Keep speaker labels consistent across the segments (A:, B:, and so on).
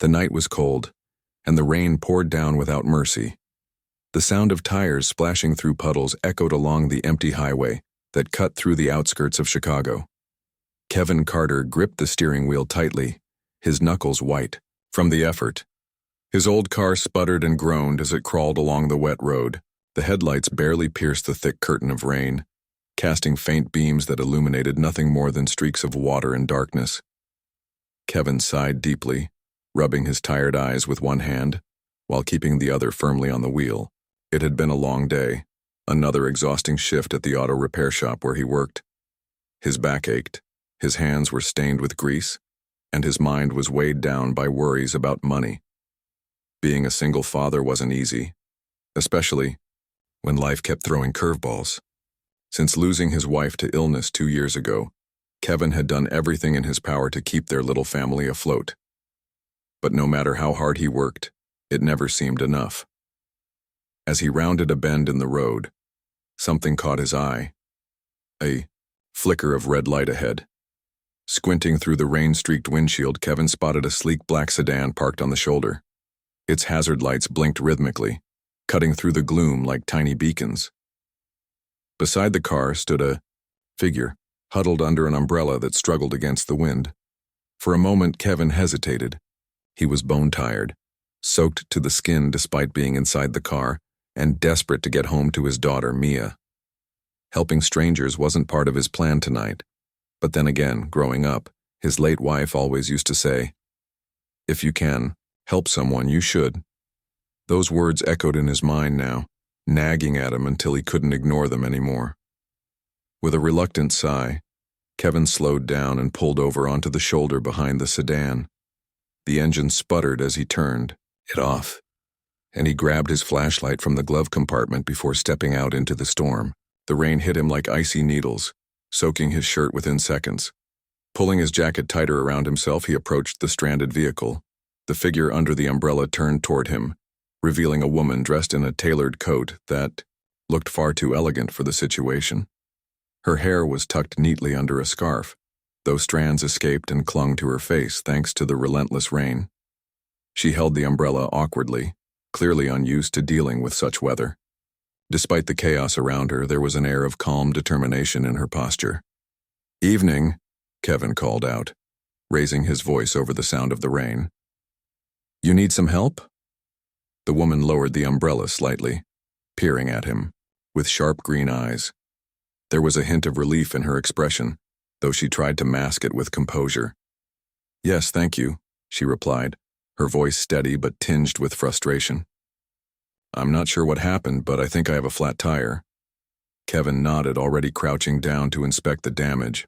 A: The night was cold, and the rain poured down without mercy. The sound of tires splashing through puddles echoed along the empty highway that cut through the outskirts of Chicago. Kevin Carter gripped the steering wheel tightly, his knuckles white from the effort. His old car sputtered and groaned as it crawled along the wet road. The headlights barely pierced the thick curtain of rain, casting faint beams that illuminated nothing more than streaks of water and darkness. Kevin sighed deeply, rubbing his tired eyes with one hand, while keeping the other firmly on the wheel. It had been a long day, another exhausting shift at the auto repair shop where he worked. His back ached, his hands were stained with grease, and his mind was weighed down by worries about money. Being a single father wasn't easy, especially when life kept throwing curveballs. Since losing his wife to illness 2 years ago, Kevin had done everything in his power to keep their little family afloat. But no matter how hard he worked, it never seemed enough. As he rounded a bend in the road, something caught his eye. A flicker of red light ahead. Squinting through the rain-streaked windshield, Kevin spotted a sleek black sedan parked on the shoulder. Its hazard lights blinked rhythmically, cutting through the gloom like tiny beacons. Beside the car stood a figure, huddled under an umbrella that struggled against the wind. For a moment, Kevin hesitated. He was bone-tired, soaked to the skin despite being inside the car, and desperate to get home to his daughter, Mia. Helping strangers wasn't part of his plan tonight, but then again, growing up, his late wife always used to say, "If you can help someone, you should." Those words echoed in his mind now, nagging at him until he couldn't ignore them anymore. With a reluctant sigh, Kevin slowed down and pulled over onto the shoulder behind the sedan. The engine sputtered as he turned it off, and he grabbed his flashlight from the glove compartment before stepping out into the storm. The rain hit him like icy needles, soaking his shirt within seconds. Pulling his jacket tighter around himself, he approached the stranded vehicle. The figure under the umbrella turned toward him, revealing a woman dressed in a tailored coat that looked far too elegant for the situation. Her hair was tucked neatly under a scarf, though strands escaped and clung to her face thanks to the relentless rain. She held the umbrella awkwardly, clearly unused to dealing with such weather. Despite the chaos around her, there was an air of calm determination in her posture. "Evening," Kevin called out, raising his voice over the sound of the rain. "You need some help?" The woman lowered the umbrella slightly, peering at him, with sharp green eyes. There was a hint of relief in her expression, though she tried to mask it with composure. "Yes, thank you," she replied, her voice steady but tinged with frustration. "I'm not sure what happened, but I think I have a flat tire." Kevin nodded, already crouching down to inspect the damage.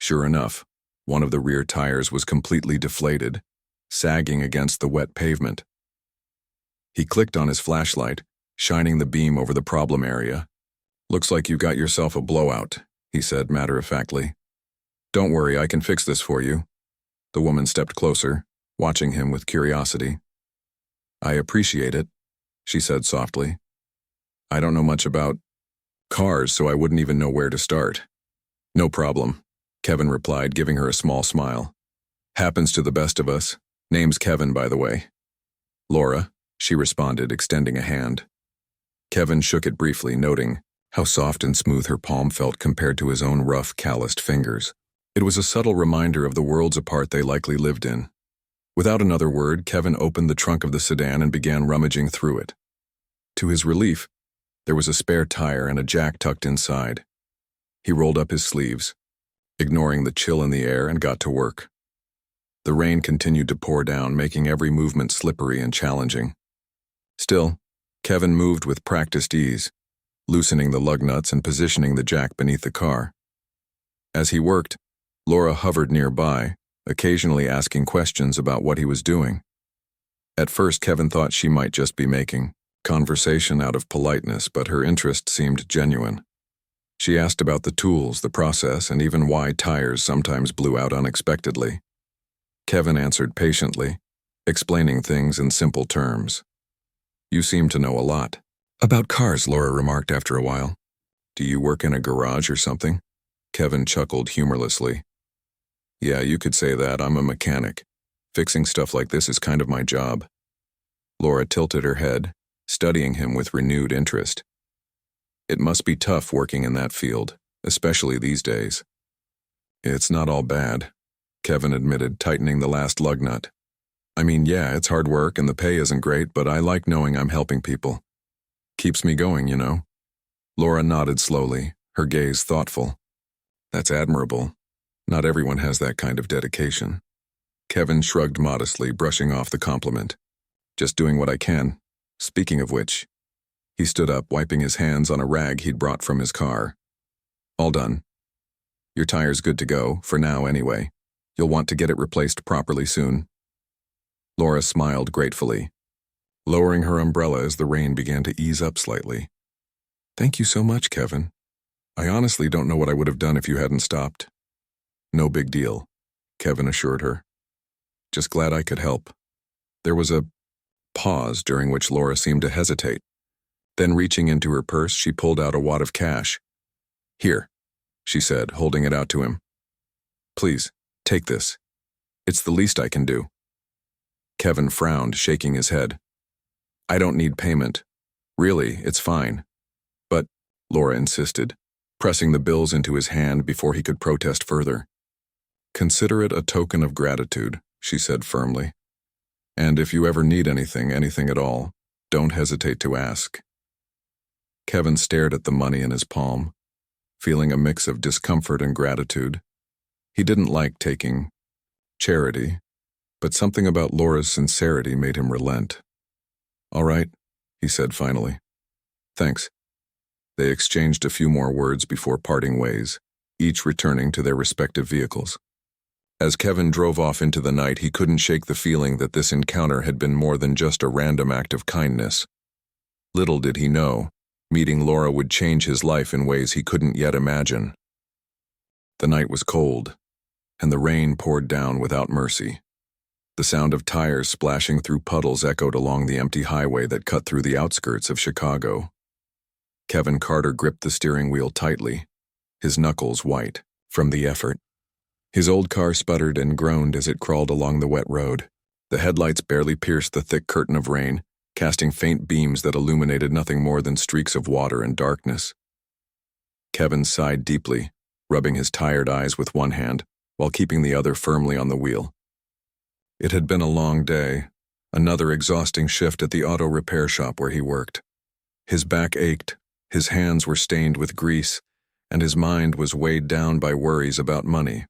A: Sure enough, one of the rear tires was completely deflated, sagging against the wet pavement. He clicked on his flashlight, shining the beam over the problem area. "Looks like you got yourself a blowout," he said matter-of-factly. "Don't worry, I can fix this for you." The woman stepped closer, watching him with curiosity. "I appreciate it," she said softly. "I don't know much about cars, so I wouldn't even know where to start." "No problem," Kevin replied, giving her a small smile. "Happens to the best of us. Name's Kevin, by the way." "Laura," she responded, extending a hand. Kevin shook it briefly, noting how soft and smooth her palm felt compared to his own rough, calloused fingers. It was a subtle reminder of the worlds apart they likely lived in. Without another word, Kevin opened the trunk of the sedan and began rummaging through it. To his relief, there was a spare tire and a jack tucked inside. He rolled up his sleeves, ignoring the chill in the air, and got to work. The rain continued to pour down, making every movement slippery and challenging. Still, Kevin moved with practiced ease, loosening the lug nuts and positioning the jack beneath the car. As he worked, Laura hovered nearby, occasionally asking questions about what he was doing. At first, Kevin thought she might just be making conversation out of politeness, but her interest seemed genuine. She asked about the tools, the process, and even why tires sometimes blew out unexpectedly. Kevin answered patiently, explaining things in simple terms. "You seem to know a lot." "About cars," Laura remarked after a while. "Do you work in a garage or something?" Kevin chuckled humorlessly. "Yeah, you could say that. I'm a mechanic. Fixing stuff like this is kind of my job. Laura tilted her head, studying him with renewed interest. It must be tough working in that field, especially these days. It's not all bad, Kevin admitted, tightening the last lug nut. I mean, yeah, it's hard work and the pay isn't great, but I like knowing I'm helping people. Keeps me going, you know. Laura nodded slowly, her gaze thoughtful. That's admirable. Not everyone has that kind of dedication. Kevin shrugged modestly, brushing off the compliment. Just doing what I can. Speaking of which, he stood up, wiping his hands on a rag he'd brought from his car. All done. Your tire's good to go, for now anyway. You'll want to get it replaced properly soon. Laura smiled gratefully, lowering her umbrella as the rain began to ease up slightly. Thank you so much, Kevin. I honestly don't know what I would have done if you hadn't stopped. No big deal, Kevin assured her. Just glad I could help. There was a pause during which Laura seemed to hesitate. Then reaching into her purse, she pulled out a wad of cash. Here, she said, holding it out to him. Please, take this. It's the least I can do. Kevin frowned, shaking his head. I don't need payment. Really, it's fine. But, Laura insisted, pressing the bills into his hand before he could protest further. Consider it a token of gratitude, she said firmly. And if you ever need anything at all, don't hesitate to ask. Kevin stared at the money in his palm, feeling a mix of discomfort and gratitude. He didn't like taking charity, but something about Laura's sincerity made him relent. All right, he said finally. Thanks. They exchanged a few more words before parting ways, each returning to their respective vehicles. As Kevin drove off into the night, he couldn't shake the feeling that this encounter had been more than just a random act of kindness. Little did he know, meeting Laura would change his life in ways he couldn't yet imagine. The night was cold, and the rain poured down without mercy. The sound of tires splashing through puddles echoed along the empty highway that cut through the outskirts of Chicago. Kevin Carter gripped the steering wheel tightly, his knuckles white from the effort. His old car sputtered and groaned as it crawled along the wet road. The headlights barely pierced the thick curtain of rain, casting faint beams that illuminated nothing more than streaks of water and darkness. Kevin sighed deeply, rubbing his tired eyes with one hand while keeping the other firmly on the wheel. It had been a long day, another exhausting shift at the auto repair shop where he worked. His back ached, his hands were stained with grease, and his mind was weighed down by worries about money.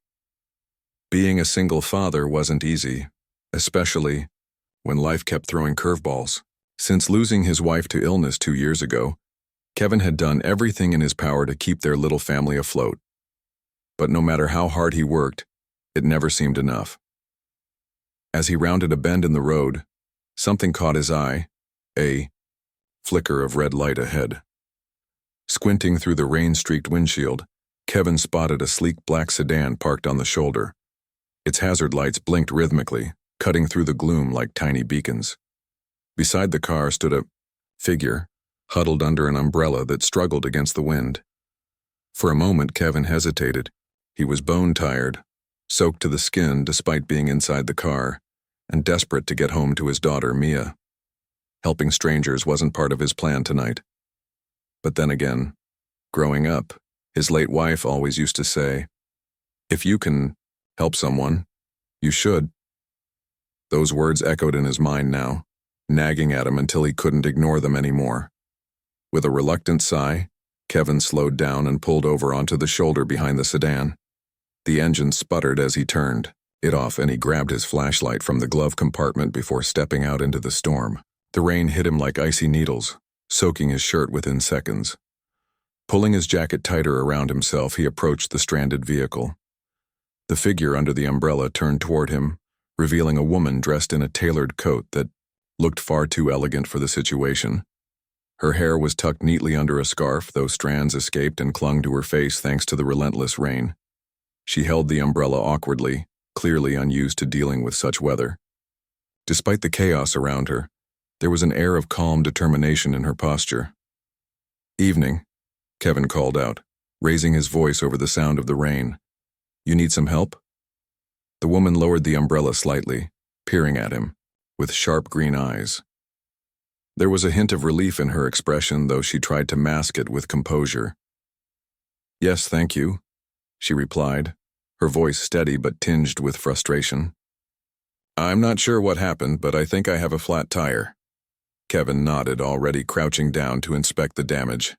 A: Being a single father wasn't easy, especially when life kept throwing curveballs. Since losing his wife to illness 2 years ago, Kevin had done everything in his power to keep their little family afloat. But no matter how hard he worked, it never seemed enough. As he rounded a bend in the road, something caught his eye, a flicker of red light ahead. Squinting through the rain-streaked windshield, Kevin spotted a sleek black sedan parked on the shoulder. Its hazard lights blinked rhythmically, cutting through the gloom like tiny beacons. Beside the car stood a figure, huddled under an umbrella that struggled against the wind. For a moment, Kevin hesitated. He was bone-tired, soaked to the skin despite being inside the car, and desperate to get home to his daughter, Mia. Helping strangers wasn't part of his plan tonight. But then again, growing up, his late wife always used to say, "If you can help someone, you should." Those words echoed in his mind now, nagging at him until he couldn't ignore them anymore. With a reluctant sigh, Kevin slowed down and pulled over onto the shoulder behind the sedan. The engine sputtered as he turned it off, and he grabbed his flashlight from the glove compartment before stepping out into the storm. The rain hit him like icy needles, soaking his shirt within seconds. Pulling his jacket tighter around himself, he approached the stranded vehicle. The figure under the umbrella turned toward him, revealing a woman dressed in a tailored coat that looked far too elegant for the situation. Her hair was tucked neatly under a scarf, though strands escaped and clung to her face thanks to the relentless rain. She held the umbrella awkwardly, clearly unused to dealing with such weather. Despite the chaos around her, there was an air of calm determination in her posture. "Evening," Kevin called out, raising his voice over the sound of the rain. "You need some help?" The woman lowered the umbrella slightly, peering at him, with sharp green eyes. There was a hint of relief in her expression, though she tried to mask it with composure. "Yes, thank you," she replied, her voice steady but tinged with frustration. "I'm not sure what happened, but I think I have a flat tire." Kevin nodded, already crouching down to inspect the damage.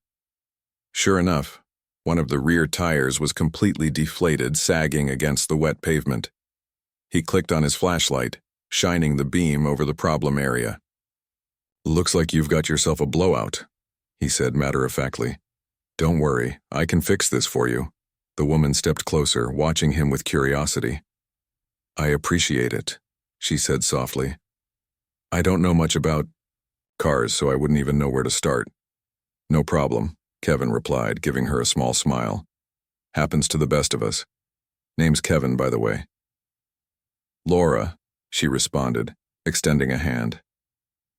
A: Sure enough, one of the rear tires was completely deflated, sagging against the wet pavement. He clicked on his flashlight, shining the beam over the problem area. "Looks like you've got yourself a blowout," he said matter-of-factly. "Don't worry, I can fix this for you." The woman stepped closer, watching him with curiosity. "I appreciate it," she said softly. "I don't know much about cars, so I wouldn't even know where to start." "No problem," Kevin replied, giving her a small smile. "Happens to the best of us. Name's Kevin, by the way." "Laura," she responded, extending a hand.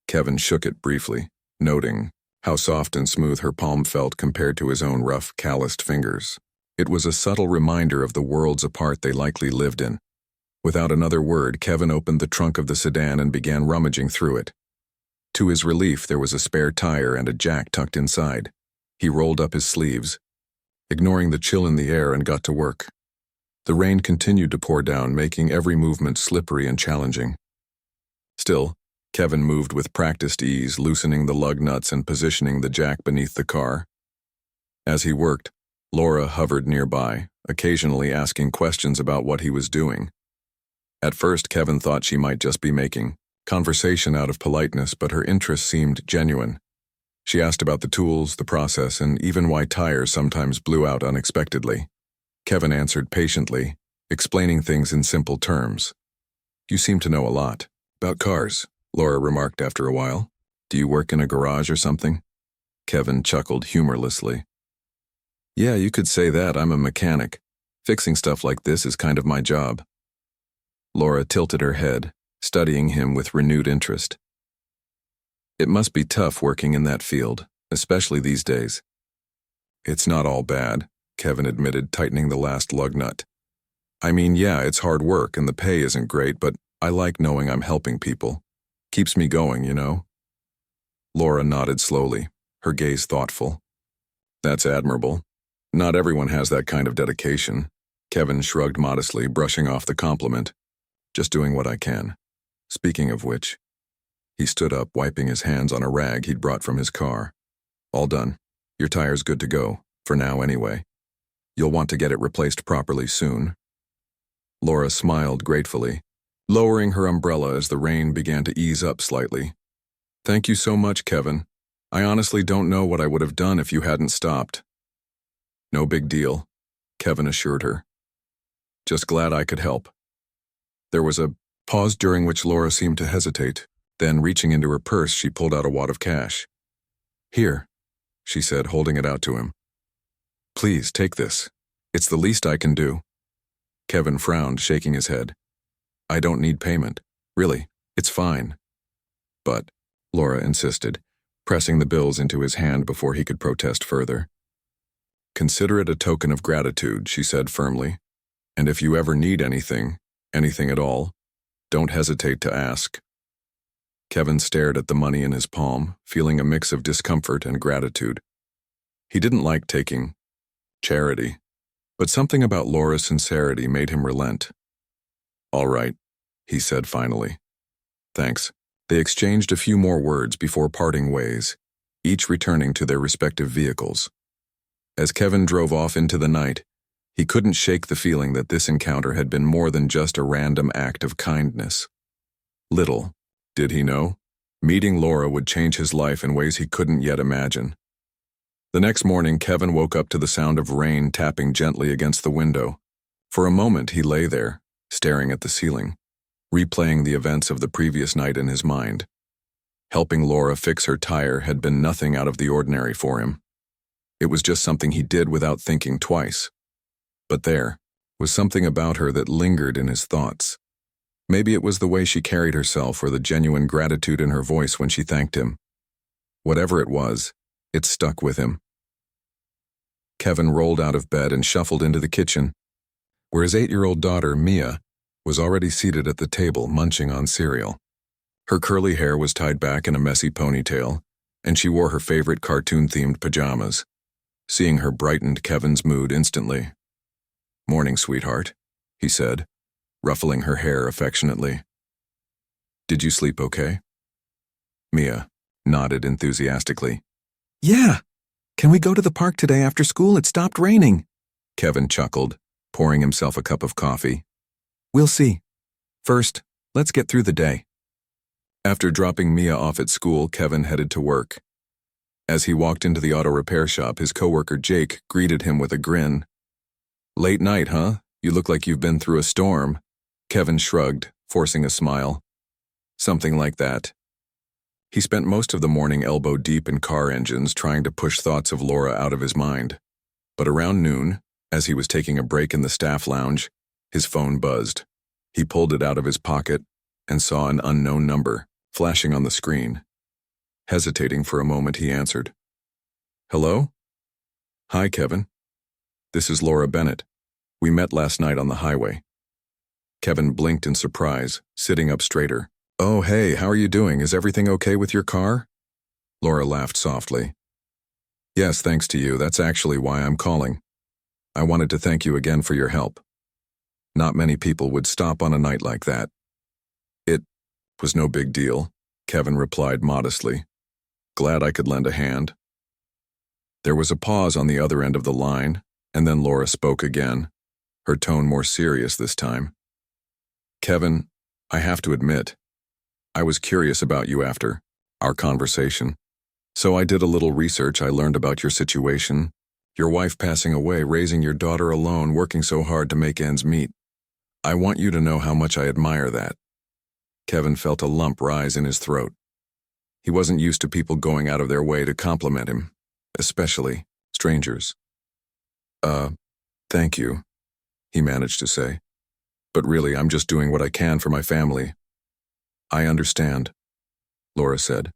A: Kevin shook it briefly, noting how soft and smooth her palm felt compared to his own rough, calloused fingers. It was a subtle reminder of the worlds apart they likely lived in. Without another word, Kevin opened the trunk of the sedan and began rummaging through it. To his relief, there was a spare tire and a jack tucked inside. He rolled up his sleeves, ignoring the chill in the air, and got to work. The rain continued to pour down, making every movement slippery and challenging. Still, Kevin moved with practiced ease, loosening the lug nuts and positioning the jack beneath the car. As he worked, Laura hovered nearby, occasionally asking questions about what he was doing. At first, Kevin thought she might just be making conversation out of politeness, but her interest seemed genuine. She asked about the tools, the process, and even why tires sometimes blew out unexpectedly. Kevin answered patiently, explaining things in simple terms. "You seem to know a lot about cars," Laura remarked after a while. "Do you work in a garage or something?" Kevin chuckled humorlessly. "Yeah, you could say that. I'm a mechanic. Fixing stuff like this is kind of my job." Laura tilted her head, studying him with renewed interest. "It must be tough working in that field, especially these days." "It's not all bad," Kevin admitted, tightening the last lug nut. "I mean, yeah, it's hard work and the pay isn't great, but I like knowing I'm helping people. Keeps me going, you know?" Laura nodded slowly, her gaze thoughtful. "That's admirable. Not everyone has that kind of dedication." Kevin shrugged modestly, brushing off the compliment. "Just doing what I can. Speaking of which," he stood up, wiping his hands on a rag he'd brought from his car. "All done. Your tire's good to go, for now anyway. You'll want to get it replaced properly soon." Laura smiled gratefully, lowering her umbrella as the rain began to ease up slightly. "Thank you so much, Kevin. I honestly don't know what I would have done if you hadn't stopped." "No big deal," Kevin assured her. "Just glad I could help." There was a pause during which Laura seemed to hesitate. Then, reaching into her purse, she pulled out a wad of cash. "Here," she said, holding it out to him. "Please, take this. It's the least I can do." Kevin frowned, shaking his head. "I don't need payment. Really, it's fine." "But," Laura insisted, pressing the bills into his hand before he could protest further. "Consider it a token of gratitude," she said firmly. "And if you ever need anything at all, don't hesitate to ask." Kevin stared at the money in his palm, feeling a mix of discomfort and gratitude. He didn't like taking charity, but something about Laura's sincerity made him relent. "All right," he said finally. "Thanks." They exchanged a few more words before parting ways, each returning to their respective vehicles. As Kevin drove off into the night, he couldn't shake the feeling that this encounter had been more than just a random act of kindness. Little did he know, meeting Laura would change his life in ways he couldn't yet imagine. The next morning, Kevin woke up to the sound of rain tapping gently against the window. For a moment, he lay there, staring at the ceiling, replaying the events of the previous night in his mind. Helping Laura fix her tire had been nothing out of the ordinary for him. It was just something he did without thinking twice. But there was something about her that lingered in his thoughts. Maybe it was the way she carried herself or the genuine gratitude in her voice when she thanked him. Whatever it was, it stuck with him. Kevin rolled out of bed and shuffled into the kitchen, where his 8-year-old daughter, Mia, was already seated at the table munching on cereal. Her curly hair was tied back in a messy ponytail, and she wore her favorite cartoon-themed pajamas. Seeing her brightened Kevin's mood instantly. "Morning, sweetheart," he said, ruffling her hair affectionately. "Did you sleep okay?" Mia nodded enthusiastically. "Yeah! Can we go to the park today after school? It stopped raining." Kevin chuckled, pouring himself a cup of coffee. "We'll see. First, let's get through the day." After dropping Mia off at school, Kevin headed to work. As he walked into the auto repair shop, his coworker Jake greeted him with a grin. "Late night, huh? You look like you've been through a storm." Kevin shrugged, forcing a smile. "Something like that." He spent most of the morning elbow deep in car engines trying to push thoughts of Laura out of his mind. But around noon, as he was taking a break in the staff lounge, his phone buzzed. He pulled it out of his pocket and saw an unknown number flashing on the screen. Hesitating for a moment, he answered. "Hello? Hi, Kevin. This is Laura Bennett. We met last night on the highway." Kevin blinked in surprise, sitting up straighter. "Oh, hey, how are you doing? Is everything okay with your car?" Laura laughed softly. "Yes, thanks to you. That's actually why I'm calling. I wanted to thank you again for your help. Not many people would stop on a night like that." "It was no big deal," Kevin replied modestly. "Glad I could lend a hand." There was a pause on the other end of the line, and then Laura spoke again, her tone more serious this time. "Kevin, I have to admit, I was curious about you after our conversation. So I did a little research. I learned about your situation, your wife passing away, raising your daughter alone, working so hard to make ends meet. I want you to know how much I admire that." Kevin felt a lump rise in his throat. He wasn't used to people going out of their way to compliment him, especially strangers. Thank you," he managed to say. "But really, I'm just doing what I can for my family." "I understand," Laura said.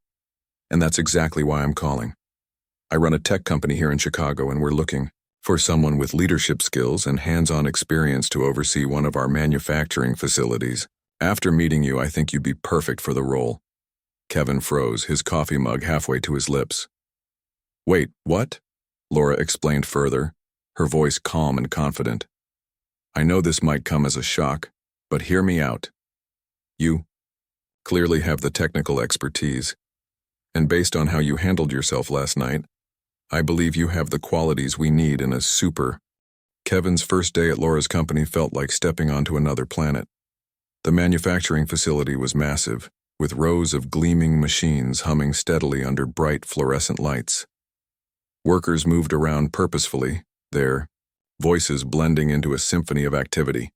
A: "And that's exactly why I'm calling. I run a tech company here in Chicago, and we're looking for someone with leadership skills and hands-on experience to oversee one of our manufacturing facilities. After meeting you, I think you'd be perfect for the role." Kevin froze, his coffee mug halfway to his lips. "Wait, what?" Laura explained further, her voice calm and confident. "I know this might come as a shock, but hear me out. You clearly have the technical expertise, and based on how you handled yourself last night, I believe you have the qualities we need in a super." Kevin's first day at Laura's company felt like stepping onto another planet. The manufacturing facility was massive, with rows of gleaming machines humming steadily under bright fluorescent lights. Workers moved around purposefully, their voices blending into a symphony of activity.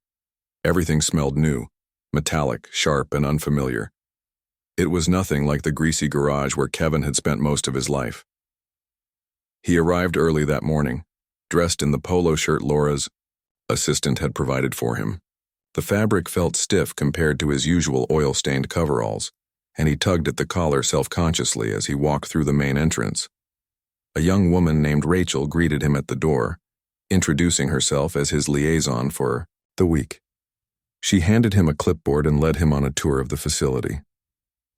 A: Everything smelled new, metallic, sharp, and unfamiliar. It was nothing like the greasy garage where Kevin had spent most of his life. He arrived early that morning, dressed in the polo shirt Laura's assistant had provided for him. The fabric felt stiff compared to his usual oil-stained coveralls, and he tugged at the collar self-consciously as he walked through the main entrance. A young woman named Rachel greeted him at the door, introducing herself as his liaison for the week. She handed him a clipboard and led him on a tour of the facility.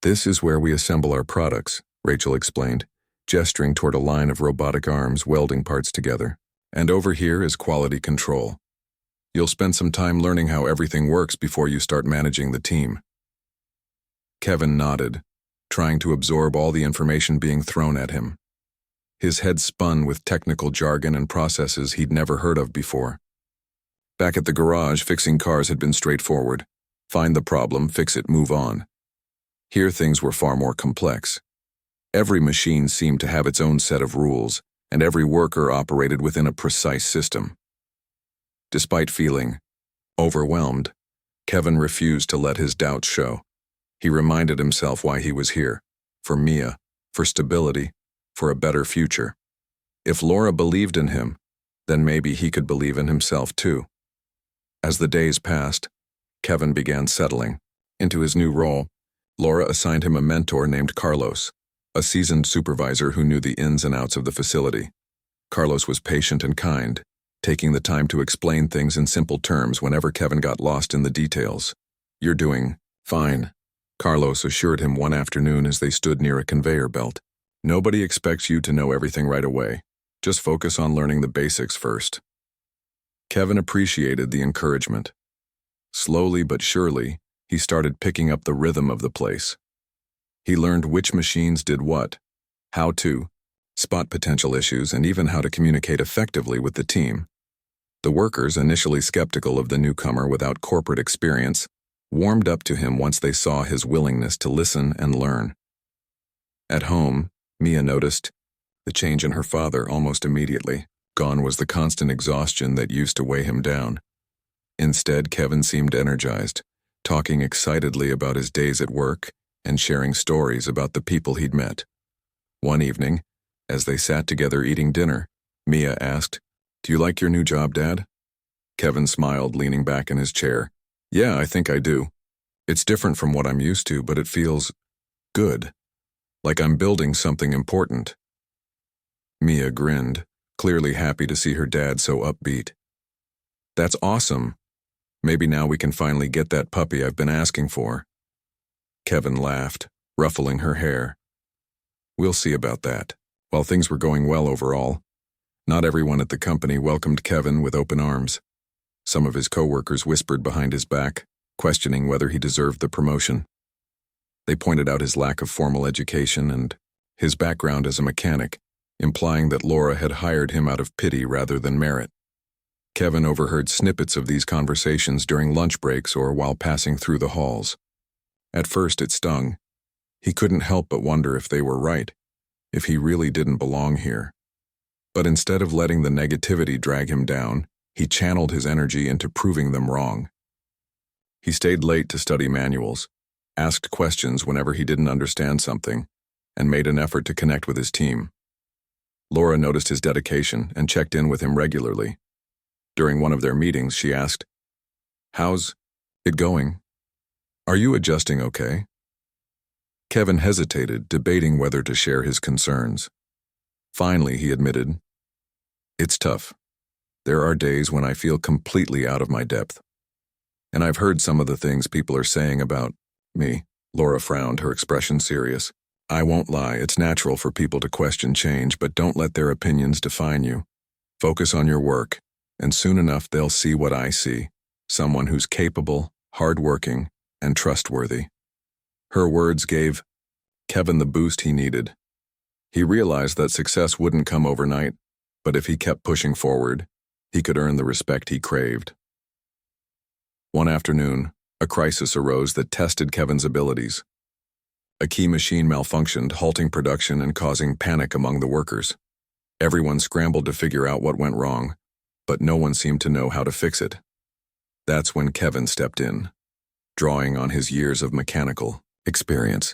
A: "This is where we assemble our products," Rachel explained, gesturing toward a line of robotic arms welding parts together. "And over here is quality control. You'll spend some time learning how everything works before you start managing the team." Kevin nodded, trying to absorb all the information being thrown at him. His head spun with technical jargon and processes he'd never heard of before. Back at the garage, fixing cars had been straightforward. Find the problem, fix it, move on. Here things were far more complex. Every machine seemed to have its own set of rules, and every worker operated within a precise system. Despite feeling overwhelmed, Kevin refused to let his doubts show. He reminded himself why he was here, for Mia, for stability, for a better future. If Laura believed in him, then maybe he could believe in himself too. As the days passed, Kevin began settling into his new role. Laura assigned him a mentor named Carlos, a seasoned supervisor who knew the ins and outs of the facility. Carlos was patient and kind, taking the time to explain things in simple terms whenever Kevin got lost in the details. "You're doing fine," Carlos assured him one afternoon as they stood near a conveyor belt. "Nobody expects you to know everything right away. Just focus on learning the basics first." Kevin appreciated the encouragement. Slowly but surely, he started picking up the rhythm of the place. He learned which machines did what, how to spot potential issues, and even how to communicate effectively with the team. The workers, initially skeptical of the newcomer without corporate experience, warmed up to him once they saw his willingness to listen and learn. At home, Mia noticed the change in her father almost immediately. Gone was the constant exhaustion that used to weigh him down. Instead, Kevin seemed energized, talking excitedly about his days at work and sharing stories about the people he'd met. One evening, as they sat together eating dinner, Mia asked, "Do you like your new job, Dad?" Kevin smiled, leaning back in his chair. "Yeah, I think I do. It's different from what I'm used to, but it feels good, like I'm building something important." Mia grinned, clearly happy to see her dad so upbeat. "That's awesome. Maybe now we can finally get that puppy I've been asking for." Kevin laughed, ruffling her hair. "We'll see about that." While things were going well overall, not everyone at the company welcomed Kevin with open arms. Some of his coworkers whispered behind his back, questioning whether he deserved the promotion. They pointed out his lack of formal education and his background as a mechanic, implying that Laura had hired him out of pity rather than merit. Kevin overheard snippets of these conversations during lunch breaks or while passing through the halls. At first it stung. He couldn't help but wonder if they were right, if he really didn't belong here. But instead of letting the negativity drag him down, he channeled his energy into proving them wrong. He stayed late to study manuals, asked questions whenever he didn't understand something, and made an effort to connect with his team. Laura noticed his dedication and checked in with him regularly. During one of their meetings, she asked, "How's it going? Are you adjusting okay?" Kevin hesitated, debating whether to share his concerns. Finally, he admitted, "It's tough. There are days when I feel completely out of my depth. And I've heard some of the things people are saying about me." Laura frowned, her expression serious. "I won't lie, it's natural for people to question change, but don't let their opinions define you. Focus on your work, and soon enough they'll see what I see, someone who's capable, hardworking, and trustworthy." Her words gave Kevin the boost he needed. He realized that success wouldn't come overnight, but if he kept pushing forward, he could earn the respect he craved. One afternoon, a crisis arose that tested Kevin's abilities. A key machine malfunctioned, halting production and causing panic among the workers. Everyone scrambled to figure out what went wrong, but no one seemed to know how to fix it. That's when Kevin stepped in, drawing on his years of mechanical experience.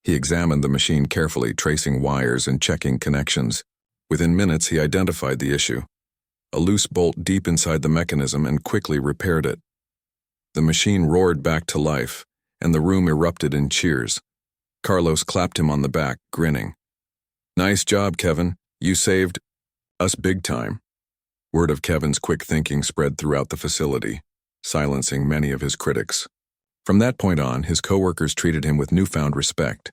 A: He examined the machine carefully, tracing wires and checking connections. Within minutes, he identified the issue, a loose bolt deep inside the mechanism, and quickly repaired it. The machine roared back to life, and the room erupted in cheers. Carlos clapped him on the back, grinning. "Nice job, Kevin. You saved us big time." Word of Kevin's quick thinking spread throughout the facility, silencing many of his critics. From that point on, his coworkers treated him with newfound respect,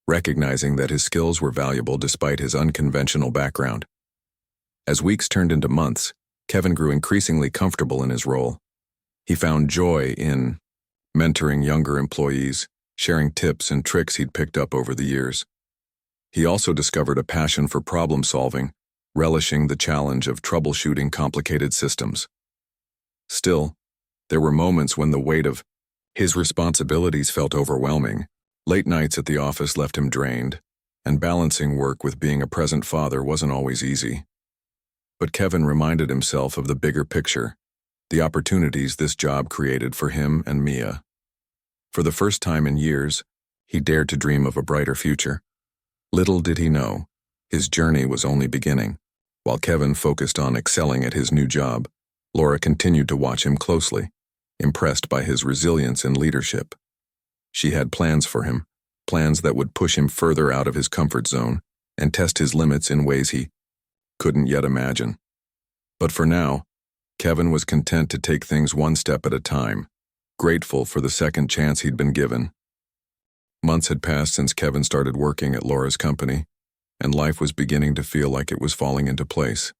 A: recognizing that his skills were valuable despite his unconventional background. As weeks turned into months, Kevin grew increasingly comfortable in his role. He found joy in mentoring younger employees, sharing tips and tricks he'd picked up over the years. He also discovered a passion for problem solving, relishing the challenge of troubleshooting complicated systems. Still, there were moments when the weight of his responsibilities felt overwhelming. Late nights at the office left him drained, and balancing work with being a present father wasn't always easy. But Kevin reminded himself of the bigger picture, the opportunities this job created for him and Mia. For the first time in years, he dared to dream of a brighter future. Little did he know, his journey was only beginning. While Kevin focused on excelling at his new job, Laura continued to watch him closely, impressed by his resilience and leadership. She had plans for him, plans that would push him further out of his comfort zone and test his limits in ways he couldn't yet imagine. But for now, Kevin was content to take things one step at a time, grateful for the second chance he'd been given. Months had passed since Kevin started working at Laura's company, and life was beginning to feel like it was falling into place.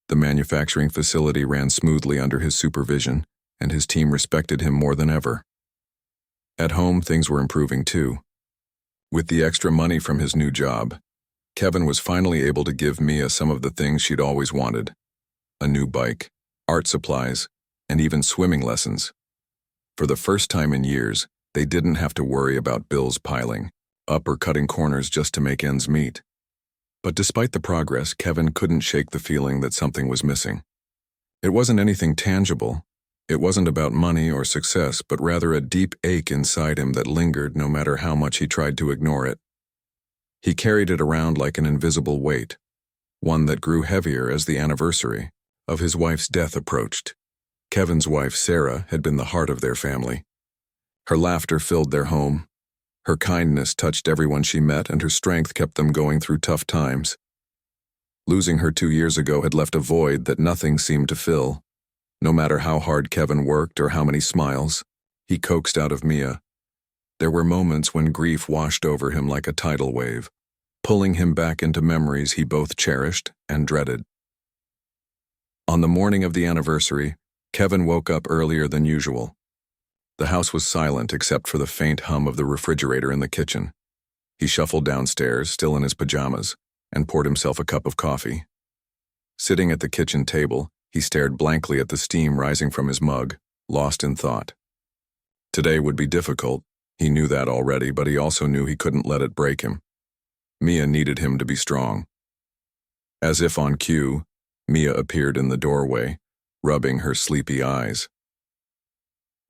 A: The manufacturing facility ran smoothly under his supervision, and his team respected him more than ever. At home, things were improving too. With the extra money from his new job, Kevin was finally able to give Mia some of the things she'd always wanted: a new bike, art supplies, and even swimming lessons. For the first time in years, they didn't have to worry about bills piling up or cutting corners just to make ends meet. But despite the progress, Kevin couldn't shake the feeling that something was missing. It wasn't anything tangible. It wasn't about money or success, but rather a deep ache inside him that lingered no matter how much he tried to ignore it. He carried it around like an invisible weight, one that grew heavier as the anniversary of his wife's death approached. Kevin's wife, Sarah, had been the heart of their family. Her laughter filled their home. Her kindness touched everyone she met, and her strength kept them going through tough times. Losing her 2 years ago had left a void that nothing seemed to fill. No matter how hard Kevin worked or how many smiles he coaxed out of Mia, there were moments when grief washed over him like a tidal wave, pulling him back into memories he both cherished and dreaded. On the morning of the anniversary, Kevin woke up earlier than usual. The house was silent except for the faint hum of the refrigerator in the kitchen. He shuffled downstairs, still in his pajamas, and poured himself a cup of coffee. Sitting at the kitchen table, he stared blankly at the steam rising from his mug, lost in thought. Today would be difficult. He knew that already, but he also knew he couldn't let it break him. Mia needed him to be strong. As if on cue, Mia appeared in the doorway, rubbing her sleepy eyes.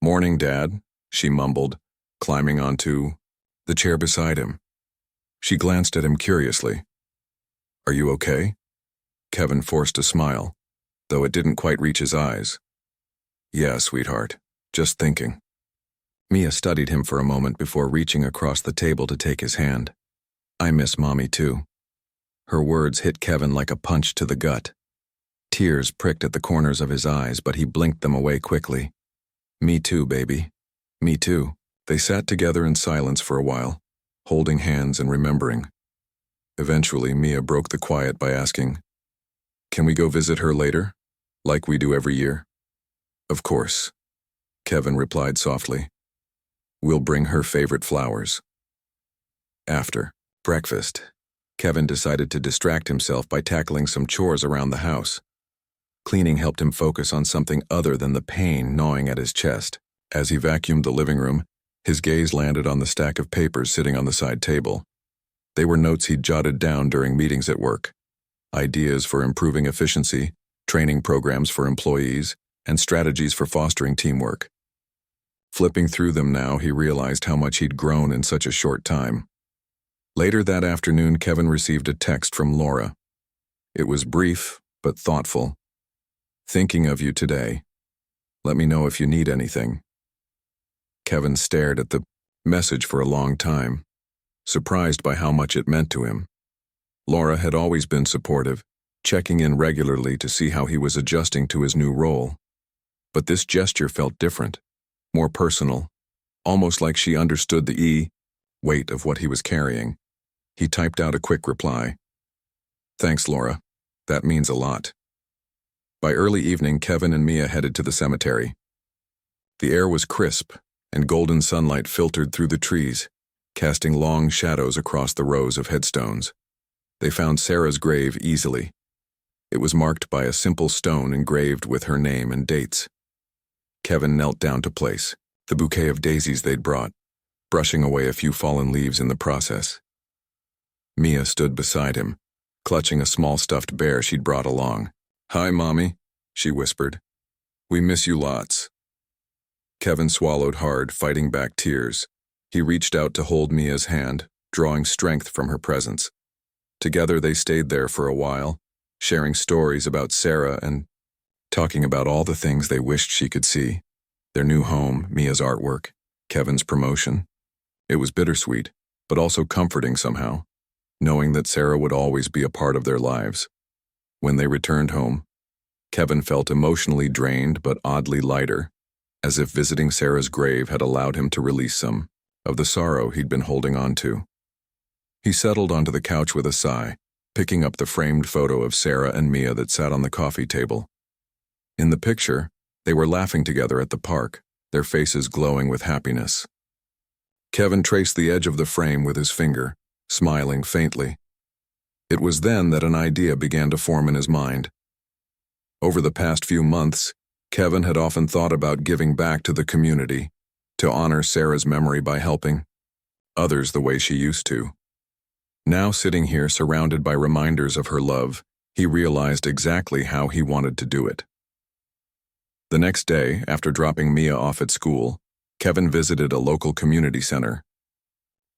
A: "Morning, Dad," she mumbled, climbing onto the chair beside him. She glanced at him curiously. "Are you okay?" Kevin forced a smile, though it didn't quite reach his eyes. "Yeah, sweetheart, just thinking." Mia studied him for a moment before reaching across the table to take his hand. "I miss Mommy too." Her words hit Kevin like a punch to the gut. Tears pricked at the corners of his eyes, but he blinked them away quickly. "Me too, baby. Me too." They sat together in silence for a while, holding hands and remembering. Eventually, Mia broke the quiet by asking, "Can we go visit her later, like we do every year?" "Of course," Kevin replied softly. "We'll bring her favorite flowers." After breakfast, Kevin decided to distract himself by tackling some chores around the house. Cleaning helped him focus on something other than the pain gnawing at his chest. As he vacuumed the living room, his gaze landed on the stack of papers sitting on the side table. They were notes he'd jotted down during meetings at work. Ideas for improving efficiency, training programs for employees, and strategies for fostering teamwork. Flipping through them now, he realized how much he'd grown in such a short time. Later that afternoon, Kevin received a text from Laura. It was brief, but thoughtful. "Thinking of you today. Let me know if you need anything." Kevin stared at the message for a long time, surprised by how much it meant to him. Laura had always been supportive, checking in regularly to see how he was adjusting to his new role. But this gesture felt different, more personal, almost like she understood the weight of what he was carrying. He typed out a quick reply. "Thanks, Laura. That means a lot." By early evening, Kevin and Mia headed to the cemetery. The air was crisp, and golden sunlight filtered through the trees, casting long shadows across the rows of headstones. They found Sarah's grave easily. It was marked by a simple stone engraved with her name and dates. Kevin knelt down to place the bouquet of daisies they'd brought, brushing away a few fallen leaves in the process. Mia stood beside him, clutching a small stuffed bear she'd brought along. "Hi, Mommy," she whispered. "We miss you lots." Kevin swallowed hard, fighting back tears. He reached out to hold Mia's hand, drawing strength from her presence. Together they stayed there for a while, sharing stories about Sarah and talking about all the things they wished she could see. Their new home, Mia's artwork, Kevin's promotion. It was bittersweet, but also comforting somehow, knowing that Sarah would always be a part of their lives. When they returned home, Kevin felt emotionally drained but oddly lighter, as if visiting Sarah's grave had allowed him to release some of the sorrow he'd been holding on to. He settled onto the couch with a sigh, picking up the framed photo of Sarah and Mia that sat on the coffee table. In the picture, they were laughing together at the park, their faces glowing with happiness. Kevin traced the edge of the frame with his finger, smiling faintly. It was then that an idea began to form in his mind. Over the past few months, Kevin had often thought about giving back to the community, to honor Sarah's memory by helping others the way she used to. Now sitting here surrounded by reminders of her love, he realized exactly how he wanted to do it. The next day, after dropping Mia off at school, Kevin visited a local community center.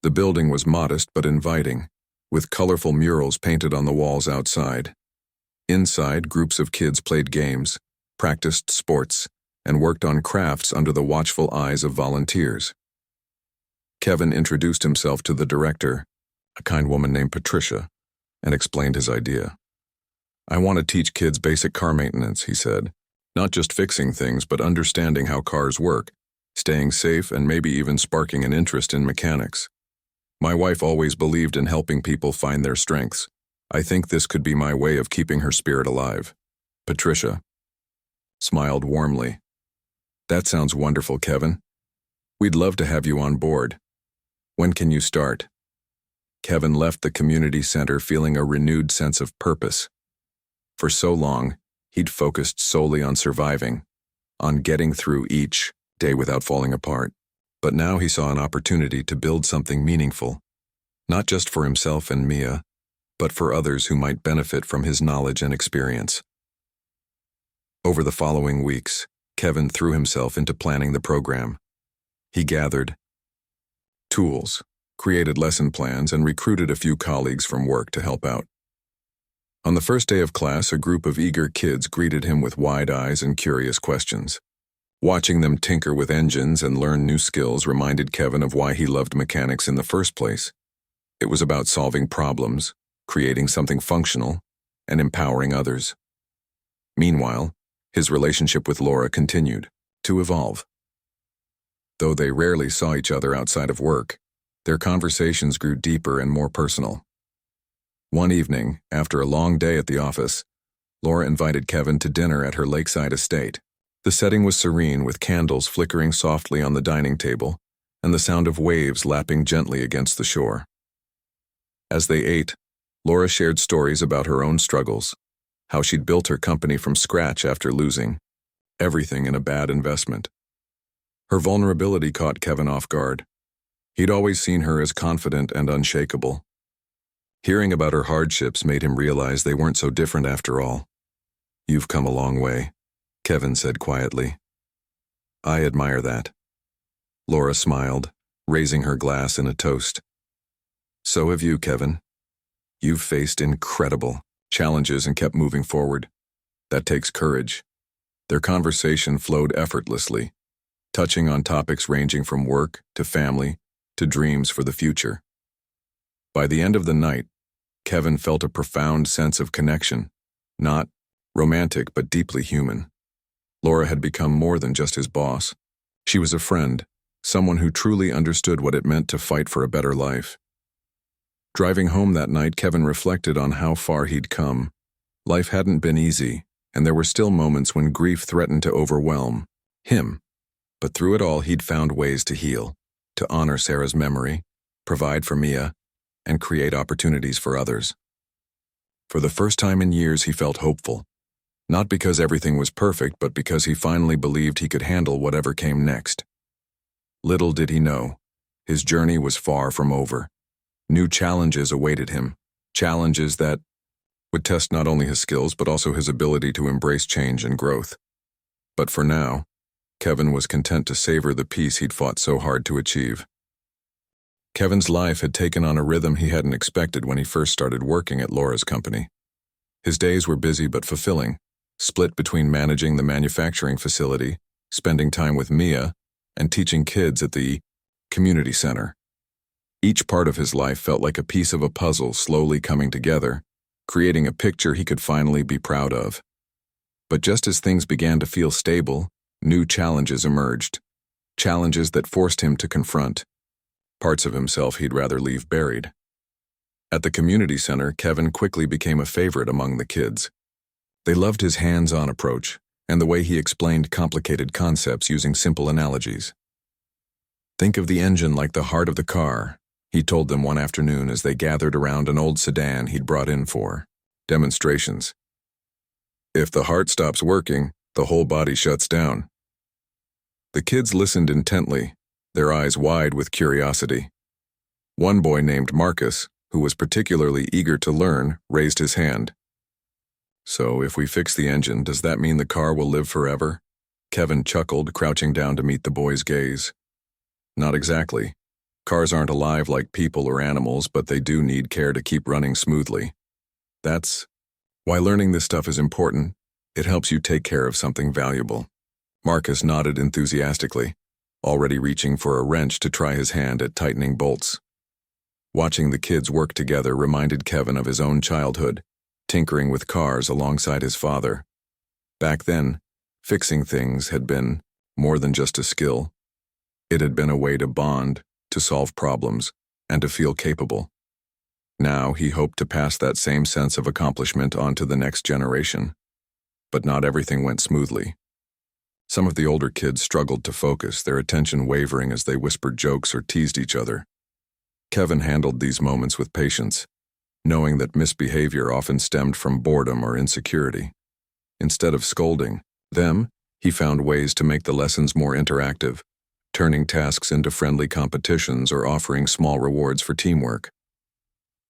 A: The building was modest but inviting, with colorful murals painted on the walls outside. Inside, groups of kids played games, practiced sports, and worked on crafts under the watchful eyes of volunteers. Kevin introduced himself to the director, a kind woman named Patricia, and explained his idea. "I want to teach kids basic car maintenance," he said. "Not just fixing things, but understanding how cars work, staying safe, and maybe even sparking an interest in mechanics. My wife always believed in helping people find their strengths. I think this could be my way of keeping her spirit alive." Patricia smiled warmly. "That sounds wonderful, Kevin. We'd love to have you on board. When can you start?" Kevin left the community center feeling a renewed sense of purpose. For so long, he'd focused solely on surviving, on getting through each day without falling apart. But now he saw an opportunity to build something meaningful, not just for himself and Mia, but for others who might benefit from his knowledge and experience. Over the following weeks, Kevin threw himself into planning the program. He gathered tools, created lesson plans, and recruited a few colleagues from work to help out. On the first day of class, a group of eager kids greeted him with wide eyes and curious questions. Watching them tinker with engines and learn new skills reminded Kevin of why he loved mechanics in the first place. It was about solving problems, creating something functional, and empowering others. Meanwhile, his relationship with Laura continued to evolve. Though they rarely saw each other outside of work, their conversations grew deeper and more personal. One evening, after a long day at the office, Laura invited Kevin to dinner at her lakeside estate. The setting was serene, with candles flickering softly on the dining table and the sound of waves lapping gently against the shore. As they ate, Laura shared stories about her own struggles, how she'd built her company from scratch after losing everything in a bad investment. Her vulnerability caught Kevin off guard. He'd always seen her as confident and unshakable. Hearing about her hardships made him realize they weren't so different after all. "You've come a long way," Kevin said quietly. "I admire that." Laura smiled, raising her glass in a toast. "So have you, Kevin. You've faced incredible challenges and kept moving forward. That takes courage." Their conversation flowed effortlessly, touching on topics ranging from work to family to dreams for the future. By the end of the night, Kevin felt a profound sense of connection, not romantic but deeply human. Laura had become more than just his boss. She was a friend, someone who truly understood what it meant to fight for a better life. Driving home that night, Kevin reflected on how far he'd come. Life hadn't been easy, and there were still moments when grief threatened to overwhelm him. But through it all, he'd found ways to heal, to honor Sarah's memory, provide for Mia, and create opportunities for others. For the first time in years, he felt hopeful. Not because everything was perfect, but because he finally believed he could handle whatever came next. Little did he know, his journey was far from over. New challenges awaited him, challenges that would test not only his skills but also his ability to embrace change and growth. But for now, Kevin was content to savor the peace he'd fought so hard to achieve. Kevin's life had taken on a rhythm he hadn't expected when he first started working at Laura's company. His days were busy but fulfilling, split between managing the manufacturing facility, spending time with Mia, and teaching kids at the community center. Each part of his life felt like a piece of a puzzle slowly coming together, creating a picture he could finally be proud of. But just as things began to feel stable, new challenges emerged. Challenges that forced him to confront parts of himself he'd rather leave buried. At the community center, Kevin quickly became a favorite among the kids. They loved his hands-on approach and the way he explained complicated concepts using simple analogies. "Think of the engine like the heart of the car," he told them one afternoon as they gathered around an old sedan he'd brought in for demonstrations. "If the heart stops working, the whole body shuts down." The kids listened intently, their eyes wide with curiosity. One boy named Marcus, who was particularly eager to learn, raised his hand. "So if we fix the engine, does that mean the car will live forever?" Kevin chuckled, crouching down to meet the boy's gaze. "Not exactly. Cars aren't alive like people or animals, but they do need care to keep running smoothly. That's why learning this stuff is important. It helps you take care of something valuable." Marcus nodded enthusiastically, already reaching for a wrench to try his hand at tightening bolts. Watching the kids work together reminded Kevin of his own childhood, tinkering with cars alongside his father. Back then, fixing things had been more than just a skill. It had been a way to bond, to solve problems, and to feel capable. Now he hoped to pass that same sense of accomplishment on to the next generation. But not everything went smoothly. Some of the older kids struggled to focus, their attention wavering as they whispered jokes or teased each other. Kevin handled these moments with patience, knowing that misbehavior often stemmed from boredom or insecurity. Instead of scolding them, he found ways to make the lessons more interactive, turning tasks into friendly competitions or offering small rewards for teamwork.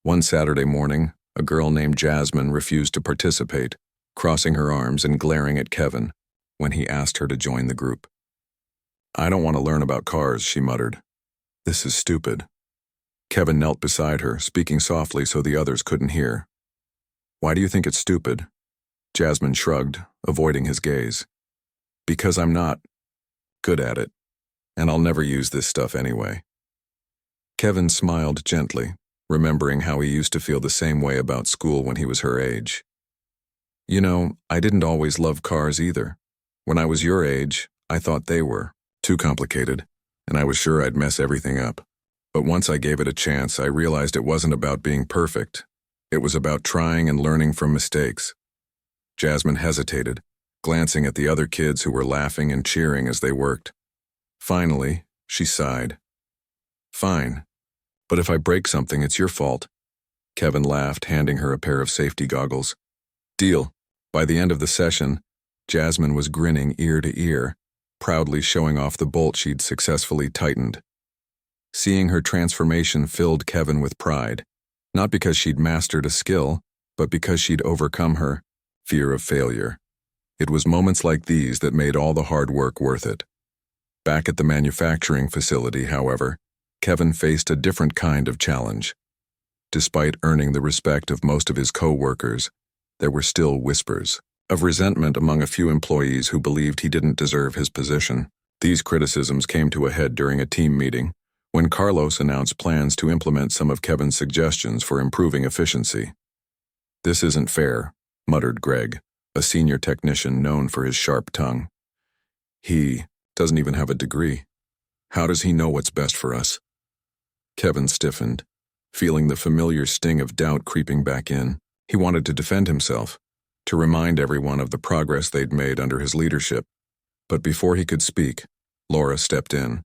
A: One Saturday morning, a girl named Jasmine refused to participate, crossing her arms and glaring at Kevin when he asked her to join the group. "I don't want to learn about cars," she muttered. "This is stupid." Kevin knelt beside her, speaking softly so the others couldn't hear. "Why do you think it's stupid?" Jasmine shrugged, avoiding his gaze. "Because I'm not good at it, and I'll never use this stuff anyway." Kevin smiled gently, remembering how he used to feel the same way about school when he was her age. "You know, I didn't always love cars either. When I was your age, I thought they were too complicated, and I was sure I'd mess everything up. But once I gave it a chance, I realized it wasn't about being perfect. It was about trying and learning from mistakes." Jasmine hesitated, glancing at the other kids who were laughing and cheering as they worked. Finally, she sighed. "Fine, but if I break something, it's your fault." Kevin laughed, handing her a pair of safety goggles. "Deal." By the end of the session, Jasmine was grinning ear to ear, proudly showing off the bolt she'd successfully tightened. Seeing her transformation filled Kevin with pride, not because she'd mastered a skill, but because she'd overcome her fear of failure. It was moments like these that made all the hard work worth it. Back at the manufacturing facility, however, Kevin faced a different kind of challenge. Despite earning the respect of most of his co-workers, there were still whispers of resentment among a few employees who believed he didn't deserve his position. These criticisms came to a head during a team meeting, when Carlos announced plans to implement some of Kevin's suggestions for improving efficiency. "This isn't fair," muttered Greg, a senior technician known for his sharp tongue. "He doesn't even have a degree. How does he know what's best for us?" Kevin stiffened, feeling the familiar sting of doubt creeping back in. He wanted to defend himself, to remind everyone of the progress they'd made under his leadership. But before he could speak, Laura stepped in.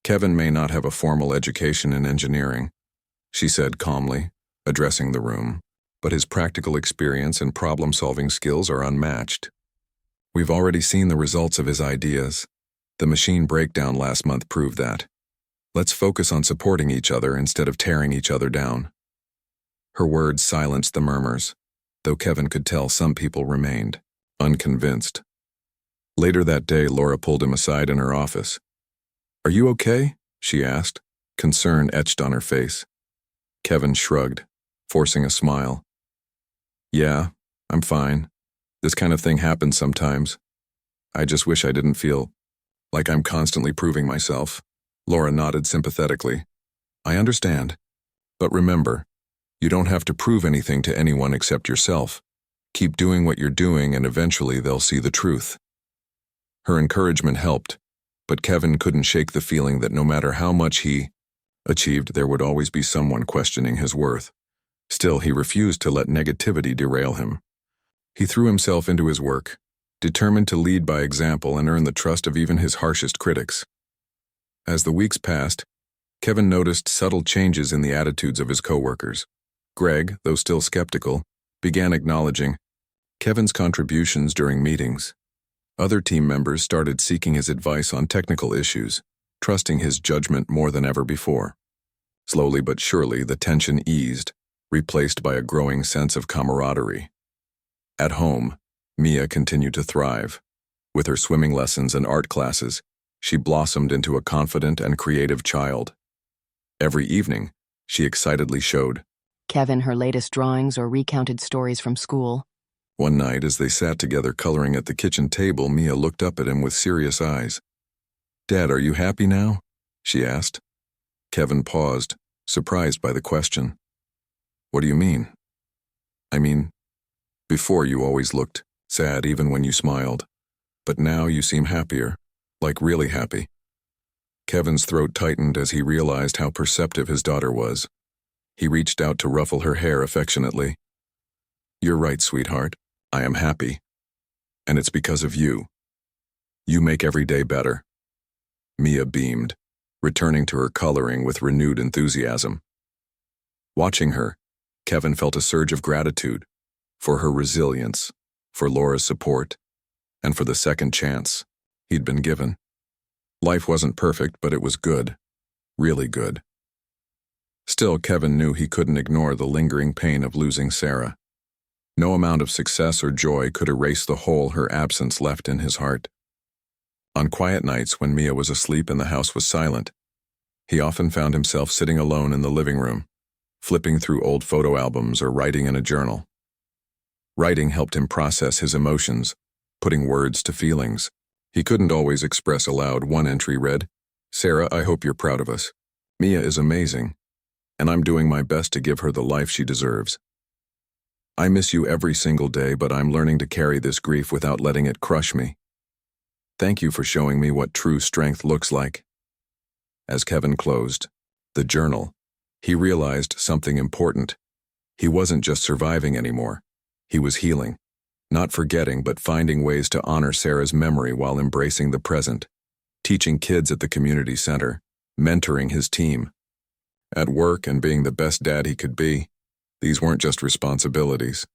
A: "Kevin may not have a formal education in engineering," she said calmly, addressing the room, "but his practical experience and problem-solving skills are unmatched. We've already seen the results of his ideas. The machine breakdown last month proved that. Let's focus on supporting each other instead of tearing each other down." Her words silenced the murmurs, though Kevin could tell some people remained unconvinced. Later that day, Laura pulled him aside in her office. "Are you okay?" she asked, concern etched on her face. Kevin shrugged, forcing a smile. "Yeah, I'm fine. This kind of thing happens sometimes. I just wish I didn't feel like I'm constantly proving myself." Laura nodded sympathetically. "I understand. But remember, you don't have to prove anything to anyone except yourself. Keep doing what you're doing and eventually they'll see the truth. Her encouragement helped, but Kevin couldn't shake the feeling that no matter how much he achieved, there would always be someone questioning his worth. Still, he refused to let negativity derail him. He threw himself into his work, determined to lead by example and earn the trust of even his harshest critics. As the weeks passed, Kevin noticed subtle changes in the attitudes of his coworkers. Greg, though still skeptical, began acknowledging Kevin's contributions during meetings. Other team members started seeking his advice on technical issues, trusting his judgment more than ever before. Slowly but surely, the tension eased, replaced by a growing sense of camaraderie. At home, Mia continued to thrive. With her swimming lessons and art classes, she blossomed into a confident and creative child. Every evening, she excitedly showed
B: Kevin her latest drawings or recounted stories from school.
A: One night, as they sat together coloring at the kitchen table, Mia looked up at him with serious eyes. "Dad, are you happy now?" she asked. Kevin paused, surprised by the question. "What do you mean?" "I mean, before you always looked sad even when you smiled, but now you seem happier, like really happy." Kevin's throat tightened as he realized how perceptive his daughter was. He reached out to ruffle her hair affectionately. "You're right, sweetheart. I am happy. And it's because of you. You make every day better." Mia beamed, returning to her coloring with renewed enthusiasm. Watching her, Kevin felt a surge of gratitude for her resilience, for Laura's support, and for the second chance he'd been given. Life wasn't perfect, but it was good, really good. Still, Kevin knew he couldn't ignore the lingering pain of losing Sarah. No amount of success or joy could erase the hole her absence left in his heart. On quiet nights when Mia was asleep and the house was silent, he often found himself sitting alone in the living room, flipping through old photo albums or writing in a journal. Writing helped him process his emotions, putting words to feelings he couldn't always express aloud. One entry read, "Sarah, I hope you're proud of us. Mia is amazing, and I'm doing my best to give her the life she deserves. I miss you every single day, but I'm learning to carry this grief without letting it crush me. Thank you for showing me what true strength looks like." As Kevin closed the journal, he realized something important. He wasn't just surviving anymore. He was healing, not forgetting but finding ways to honor Sarah's memory while embracing the present, teaching kids at the community center, mentoring his team. At work and being the best dad he could be, these weren't just responsibilities.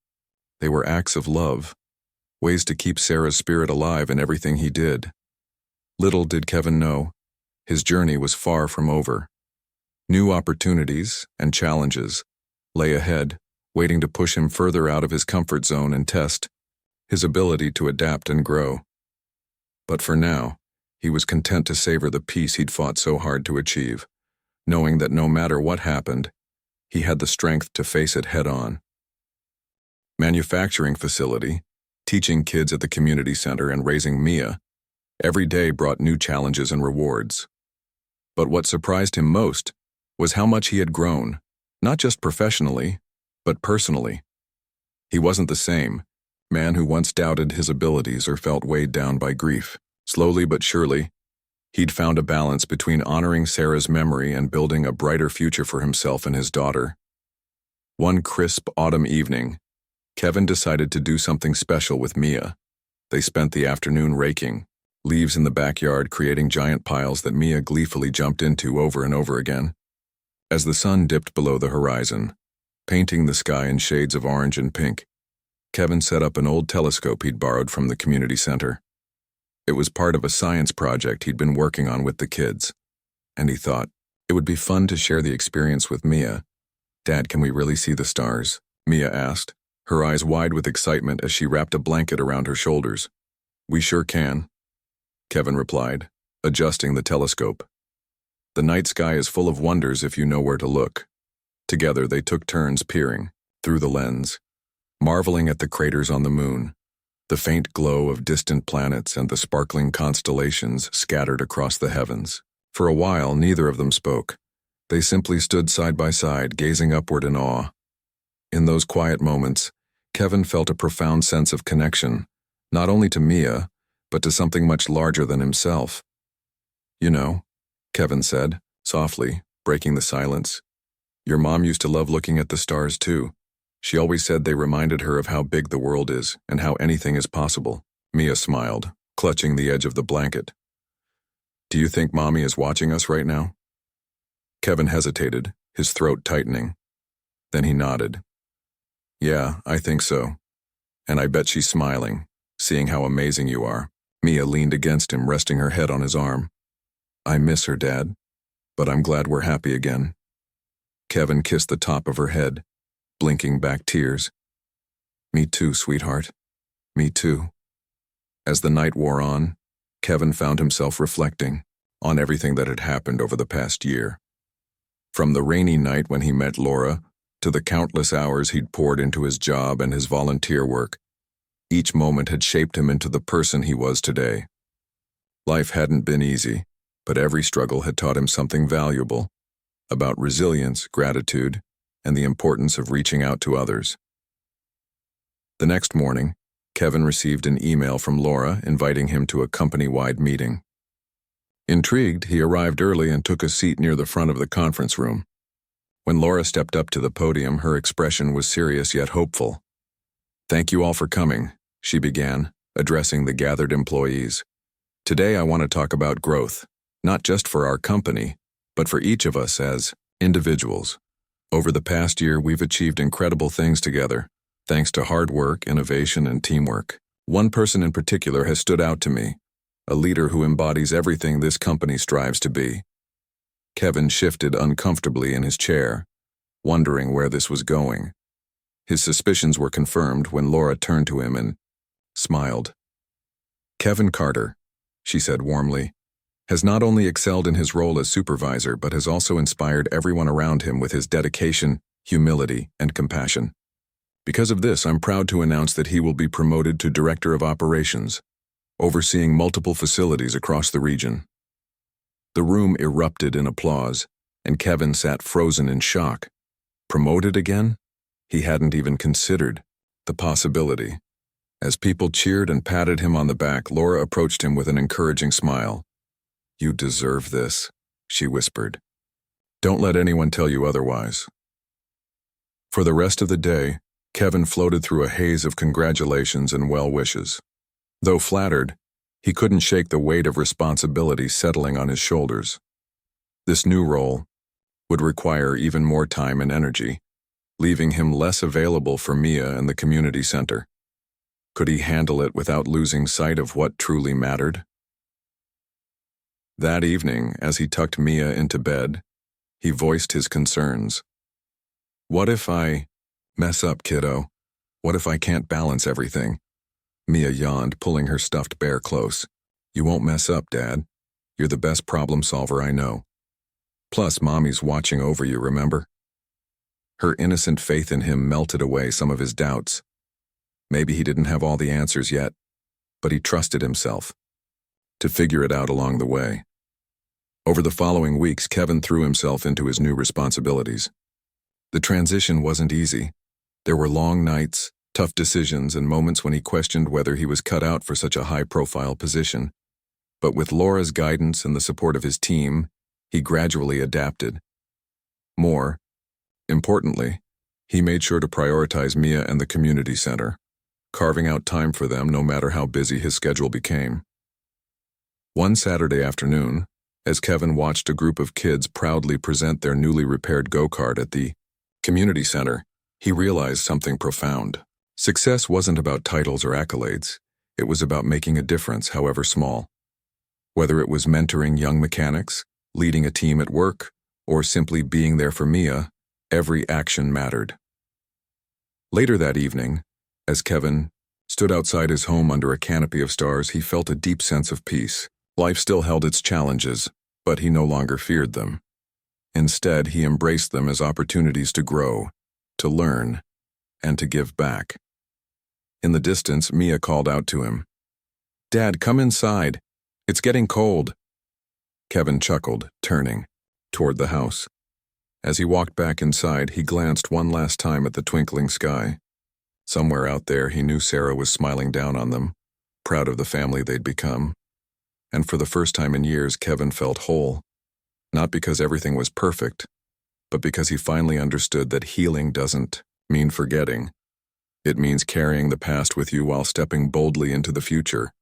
A: They were acts of love, ways to keep Sarah's spirit alive in everything he did. Little did Kevin know, his journey was far from over. New opportunities and challenges lay ahead, waiting to push him further out of his comfort zone and test his ability to adapt and grow. But for now, he was content to savor the peace he'd fought so hard to achieve, knowing that no matter what happened, he had the strength to face it head-on. Manufacturing facility, teaching kids at the community center, and raising Mia, every day brought new challenges and rewards. But what surprised him most was how much he had grown, not just professionally, but personally. He wasn't the same man who once doubted his abilities or felt weighed down by grief. Slowly but surely, he'd found a balance between honoring Sarah's memory and building a brighter future for himself and his daughter. One crisp autumn evening, Kevin decided to do something special with Mia. They spent the afternoon raking leaves in the backyard, creating giant piles that Mia gleefully jumped into over and over again. As the sun dipped below the horizon, painting the sky in shades of orange and pink, Kevin set up an old telescope he'd borrowed from the community center. It was part of a science project he'd been working on with the kids, and he thought it would be fun to share the experience with Mia. "Dad, can we really see the stars?" Mia asked, her eyes wide with excitement as she wrapped a blanket around her shoulders. "We sure can," Kevin replied, adjusting the telescope. "The night sky is full of wonders if you know where to look." Together they took turns peering through the lens, marveling at the craters on the moon, the faint glow of distant planets, and the sparkling constellations scattered across the heavens. For a while, neither of them spoke. They simply stood side by side, gazing upward in awe. In those quiet moments, Kevin felt a profound sense of connection, not only to Mia, but to something much larger than himself. "You know," Kevin said, softly, breaking the silence, "your mom used to love looking at the stars too. She always said they reminded her of how big the world is and how anything is possible." Mia smiled, clutching the edge of the blanket. "Do you think Mommy is watching us right now?" Kevin hesitated, his throat tightening. Then he nodded. "Yeah, I think so. And I bet she's smiling, seeing how amazing you are." Mia leaned against him, resting her head on his arm. "I miss her, Dad, but I'm glad we're happy again." Kevin kissed the top of her head, blinking back tears. "Me too, sweetheart. Me too." As the night wore on, Kevin found himself reflecting on everything that had happened over the past year. From the rainy night when he met Laura, to the countless hours he'd poured into his job and his volunteer work, each moment had shaped him into the person he was today. Life hadn't been easy, but every struggle had taught him something valuable about resilience, gratitude, and the importance of reaching out to others. The next morning, Kevin received an email from Laura inviting him to a company-wide meeting. Intrigued, he arrived early and took a seat near the front of the conference room. When Laura stepped up to the podium, her expression was serious yet hopeful. "Thank you all for coming," she began, addressing the gathered employees. "Today I want to talk about growth, not just for our company, but for each of us as individuals. Over the past year, we've achieved incredible things together, thanks to hard work, innovation, and teamwork. One person in particular has stood out to me, a leader who embodies everything this company strives to be." Kevin shifted uncomfortably in his chair, wondering where this was going. His suspicions were confirmed when Laura turned to him and smiled. "Kevin Carter," she said warmly, "has not only excelled in his role as supervisor, but has also inspired everyone around him with his dedication, humility, and compassion. Because of this, I'm proud to announce that he will be promoted to Director of Operations, overseeing multiple facilities across the region." The room erupted in applause, and Kevin sat frozen in shock. Promoted again? He hadn't even considered the possibility. As people cheered and patted him on the back, Laura approached him with an encouraging smile. "You deserve this," she whispered. "Don't let anyone tell you otherwise." For the rest of the day, Kevin floated through a haze of congratulations and well wishes. Though flattered, he couldn't shake the weight of responsibility settling on his shoulders. This new role would require even more time and energy, leaving him less available for Mia and the community center. Could he handle it without losing sight of what truly mattered? That evening, as he tucked Mia into bed, he voiced his concerns. "What if I mess up, kiddo? What if I can't balance everything?" Mia yawned, pulling her stuffed bear close. "You won't mess up, Dad. You're the best problem solver I know. Plus, Mommy's watching over you, remember?" Her innocent faith in him melted away some of his doubts. Maybe he didn't have all the answers yet, but he trusted himself to figure it out along the way. Over the following weeks, Kevin threw himself into his new responsibilities. The transition wasn't easy. There were long nights, tough decisions, and moments when he questioned whether he was cut out for such a high-profile position. But with Laura's guidance and the support of his team, he gradually adapted. More importantly, he made sure to prioritize Mia and the community center, carving out time for them no matter how busy his schedule became. One Saturday afternoon, as Kevin watched a group of kids proudly present their newly repaired go-kart at the community center, he realized something profound. Success wasn't about titles or accolades. It was about making a difference, however small. Whether it was mentoring young mechanics, leading a team at work, or simply being there for Mia, every action mattered. Later that evening, as Kevin stood outside his home under a canopy of stars, he felt a deep sense of peace. Life still held its challenges, but he no longer feared them. Instead, he embraced them as opportunities to grow, to learn, and to give back. In the distance, Mia called out to him, "Dad, come inside. It's getting cold." Kevin chuckled, turning toward the house. As he walked back inside, he glanced one last time at the twinkling sky. Somewhere out there, he knew Sarah was smiling down on them, proud of the family they'd become. And for the first time in years, Kevin felt whole. Not because everything was perfect, but because he finally understood that healing doesn't mean forgetting. It means carrying the past with you while stepping boldly into the future.